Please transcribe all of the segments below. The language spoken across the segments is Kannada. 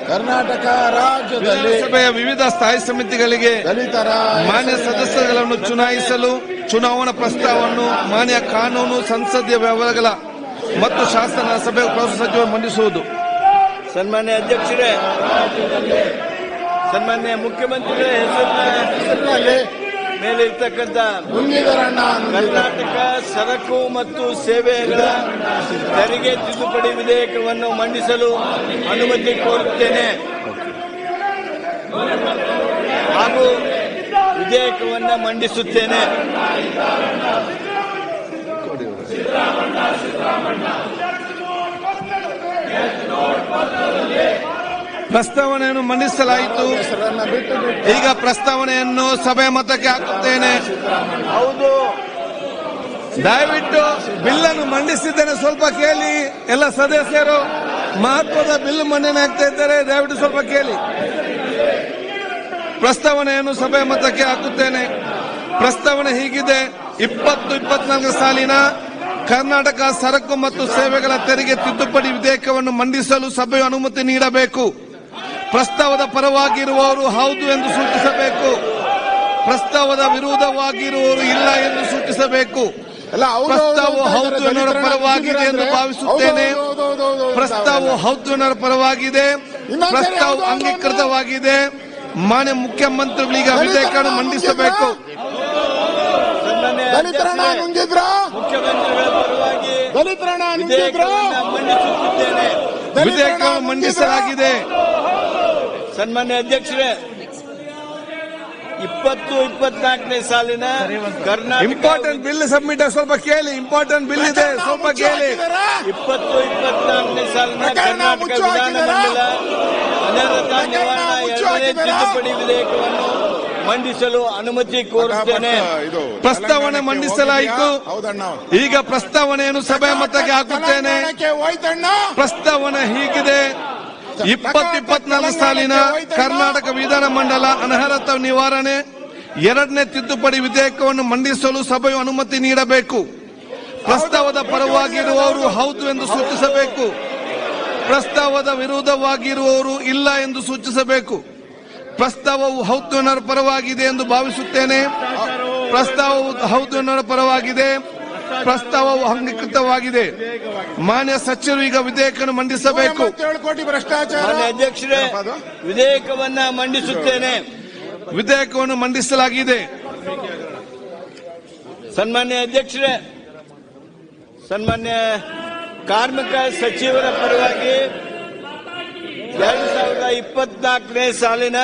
ಕರ್ನಾಟಕ ರಾಜ್ಯದಲ್ಲಿ ವಿಧಾನಸಭೆಯ ವಿವಿಧ ಸ್ಥಾಯಿ ಸಮಿತಿಗಳಿಗೆ ದಲಿತರ ಮಾನ್ಯ ಸದಸ್ಯರುಗಳನ್ನು ಚುನಾಯಿಸಲು ಚುನಾವಣಾ ಪ್ರಸ್ತಾವವನ್ನು ಮಾನ್ಯ ಕಾನೂನು ಸಂಸದೀಯ ವ್ಯವಹಾರಗಳ ಮತ್ತು ಶಾಸನ ಸಭೆ ಪ್ರವಾಸ ಸಚಿವರು ಮಂಡಿಸುವುದು. ಸನ್ಮಾನ್ಯ ಅಧ್ಯಕ್ಷರೇ, ಸನ್ಮಾನ್ಯ ಮುಖ್ಯಮಂತ್ರಿಗಳ ಹೆಸರಿನಲ್ಲಿ ಮೇಲೆ ಇರ್ತಕ್ಕಂಥ ಕರ್ನಾಟಕ ಸರಕು ಮತ್ತು ಸೇವೆಗಳ ತೆರಿಗೆ ತಿದ್ದುಪಡಿ ವಿಧೇಯಕವನ್ನು ಮಂಡಿಸಲು ಅನುಮತಿ ಕೋರುತ್ತೇನೆ ಹಾಗೂ ವಿಧೇಯಕವನ್ನು ಮಂಡಿಸುತ್ತೇನೆ. ಪ್ರಸ್ತಾವನೆಯನ್ನು ಮಂಡಿಸಲಾಯಿತು. ಈಗ ಪ್ರಸ್ತಾವನೆಯನ್ನು ಸಭೆ ಮತಕ್ಕೆ ಹಾಕುತ್ತೇನೆ. ಹೌದು, ದಯವಿಟ್ಟು ಬಿಲ್ಲನ್ನು ಮಂಡಿಸಿದ್ದೇನೆ, ಸ್ವಲ್ಪ ಕೇಳಿ. ಎಲ್ಲ ಸದಸ್ಯರು ಮಹತ್ವದ ಬಿಲ್ ಮಂಡನೆ ಆಗ್ತಾ ಇದ್ದಾರೆ, ದಯವಿಟ್ಟು ಸ್ವಲ್ಪ ಕೇಳಿ. ಪ್ರಸ್ತಾವನೆಯನ್ನು ಸಭೆ ಮತಕ್ಕೆ ಹಾಕುತ್ತೇನೆ. ಪ್ರಸ್ತಾವನೆ ಹೀಗಿದೆ: 2024 ಸಾಲಿನ ಕರ್ನಾಟಕ ಸರಕು ಮತ್ತು ಸೇವೆಗಳ ತೆರಿಗೆ ತಿದ್ದುಪಡಿ ವಿಧೇಯಕವನ್ನು ಮಂಡಿಸಲು ಸಭೆಯು ಅನುಮತಿ ನೀಡಬೇಕು. ಪ್ರಸ್ತಾವದ ಪರವಾಗಿರುವವರು ಹೌದು ಎಂದು ಸೂಚಿಸಬೇಕು. ಪ್ರಸ್ತಾವದ ವಿರೋಧವಾಗಿರುವವರು ಇಲ್ಲ ಎಂದು ಸೂಚಿಸಬೇಕು. ಪ್ರಸ್ತಾವವು ಹೌದು ಎನ್ನುವ ಪರವಾಗಿದೆ ಎಂದು ಭಾವಿಸುತ್ತೇನೆ. ಪ್ರಸ್ತಾವವು ಹೌದು ಎನ್ನುವ ಪರವಾಗಿದೆ. ಪ್ರಸ್ತಾವ ಅಂಗೀಕೃತವಾಗಿದೆ. ಮಾನ್ಯ ಮುಖ್ಯಮಂತ್ರಿಗಳೀಗ ವಿಧೇಯಕವನ್ನು ಮಂಡಿಸಬೇಕು. ಮುಖ್ಯಮಂತ್ರಿಗಳ ಪರವಾಗಿ ವಿಧೇಯಕವನ್ನು ಮಂಡಿಸಲಾಗಿದೆ. ಸನ್ಮಾನ್ಯ ಅಧ್ಯಕ್ಷರೇ, 2024ನೇ ಸಾಲಿನ ಕರ್ನಾಟಕ ಇಂಪಾರ್ಟೆಂಟ್ ಬಿಲ್ ಸಬ್ಮಿಟ್ ಸ್ವಲ್ಪ ಕೇಳಿ. ಇಂಪಾರ್ಟೆಂಟ್ ಬಿಲ್ ಇದೆ, ಸ್ವಲ್ಪ ಕೇಳಿ. 2024ನೇ ಸಾಲಿನ ಕರ್ನಾಟಕ ವಿಧಾನಮಂಡಲ ಅನರ್ಹತಾ ನಿವಾರಣಾ 2ನೇ ತಿದ್ದುಪಡಿ ವಿಧೇಯಕವನ್ನು ಮಂಡಿಸಲು ಅನುಮತಿ ಕೋರುತ್ತೇನೆ. ಪ್ರಸ್ತಾವನೆ ಮಂಡಿಸಲಾಯಿತು. ಈಗ ಪ್ರಸ್ತಾವನೆಯನ್ನು ಸಭೆ ಮತಕ್ಕೆ ಹಾಕುತ್ತೇನೆ. ಪ್ರಸ್ತಾವನೆ ಹೀಗಿದೆ: 2024 ಸಾಲಿನ ಕರ್ನಾಟಕ ವಿಧಾನಮಂಡಲ ಅನರ್ಹತಾ ನಿವಾರಣೆ 2ನೇ ತಿದ್ದುಪಡಿ ವಿಧೇಯಕವನ್ನು ಮಂಡಿಸಲು ಸಭೆಯು ಅನುಮತಿ ನೀಡಬೇಕು. ಪ್ರಸ್ತಾವದ ಪರವಾಗಿರುವವರು ಹೌದು ಎಂದು ಸೂಚಿಸಬೇಕು. ಪ್ರಸ್ತಾವದ ವಿರೋಧವಾಗಿರುವವರು ಇಲ್ಲ ಎಂದು ಸೂಚಿಸಬೇಕು. ಪ್ರಸ್ತಾವವು ಹೌದು ಎನ್ನುವ ಪರವಾಗಿದೆ ಎಂದು ಭಾವಿಸುತ್ತೇನೆ. ಪ್ರಸ್ತಾವವು ಹೌದು ಎನ್ನುವ ಪರವಾಗಿದೆ. ಪ್ರಸ್ತಾವವು ಅಂಗೀಕೃತವಾಗಿದೆ. ಮಾನ್ಯ ಸಚಿವರು ಈಗ ವಿಧೇಯಕವನ್ನು ಮಂಡಿಸಬೇಕು. ಮಾನ್ಯ ಅಧ್ಯಕ್ಷರೇ, ವಿಧೇಯಕವನ್ನ ಮಂಡಿಸುತ್ತೇನೆ. ವಿಧೇಯಕವನ್ನು ಮಂಡಿಸಲಾಗಿದೆ. ಸನ್ಮಾನ್ಯ ಅಧ್ಯಕ್ಷರೇ, ಸನ್ಮಾನ್ಯ ಕಾರ್ಮಿಕ ಸಚಿವರ ಪರವಾಗಿ 2024ನೇ ಸಾಲಿನ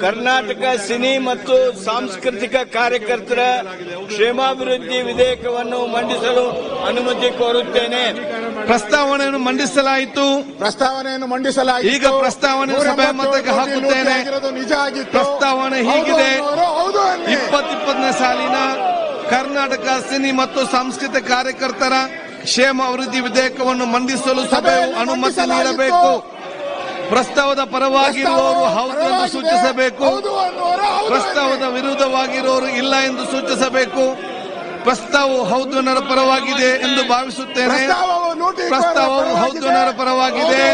ಕರ್ನಾಟಕ ಸಿನಿ ಮತ್ತು ಸಾಂಸ್ಕೃತಿಕ ಕಾರ್ಯಕರ್ತರ ಕ್ಷೇಮಾಭಿವೃದ್ಧಿ ವಿಧೇಯಕವನ್ನು ಮಂಡಿಸಲು ಅನುಮತಿ ಕೋರುತ್ತೇನೆ. ಪ್ರಸ್ತಾವನೆಯನ್ನು ಮಂಡಿಸಲಾಯಿತು. ಈಗ ಪ್ರಸ್ತಾವನೆ ಸಭೆ ಮತಕ್ಕೆ ಹಾಕುತ್ತೇನೆ. ಪ್ರಸ್ತಾವನೆ ಹೀಗಿದೆ: 2024ನೇ ಸಾಲಿನ ಕರ್ನಾಟಕ ಸಿನಿ ಮತ್ತು ಸಾಂಸ್ಕೃತಿಕ ಕಾರ್ಯಕರ್ತರ ಕ್ಷೇಮ ಅಭಿವೃದ್ಧಿ ವಿಧೇಯಕವನ್ನು ಮಂಡಿಸಲು ಸಭೆಯು ಅನುಮತಿ ನೀಡಬೇಕು. ಪ್ರಸ್ತಾವದ ಪರವಾಗಿರುವವರು ಹೌದು ಎಂದು ಸೂಚಿಸಬೇಕು. ಪ್ರಸ್ತಾವದ ವಿರುದ್ಧವಾಗಿರುವವರು ಇಲ್ಲ ಎಂದು ಸೂಚಿಸಬೇಕು. ಪ್ರಸ್ತಾವವು ಹೌದು ಎನ್ನುವ ಪರವಾಗಿದೆ ಎಂದು ಭಾವಿಸುತ್ತೇನೆ. ಪ್ರಸ್ತಾವವು ಹೌದು ಎನ್ನುವ ಪರವಾಗಿದೆ.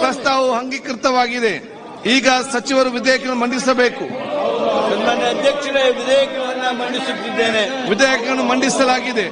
ಪ್ರಸ್ತಾವವು ಅಂಗೀಕೃತವಾಗಿದೆ. ಈಗ ಸಚಿವರು ವಿಧೇಯಕವನ್ನು ಮಂಡಿಸಬೇಕು. ಸನ್ಮಾನ್ಯ ಅಧ್ಯಕ್ಷರೇ, ವಿಧೇಯಕವನ್ನು ಮಂಡಿಸುತ್ತಿದ್ದೇನೆ. ವಿಧೇಯಕವನ್ನು ಮಂಡಿಸಲಾಗಿದೆ.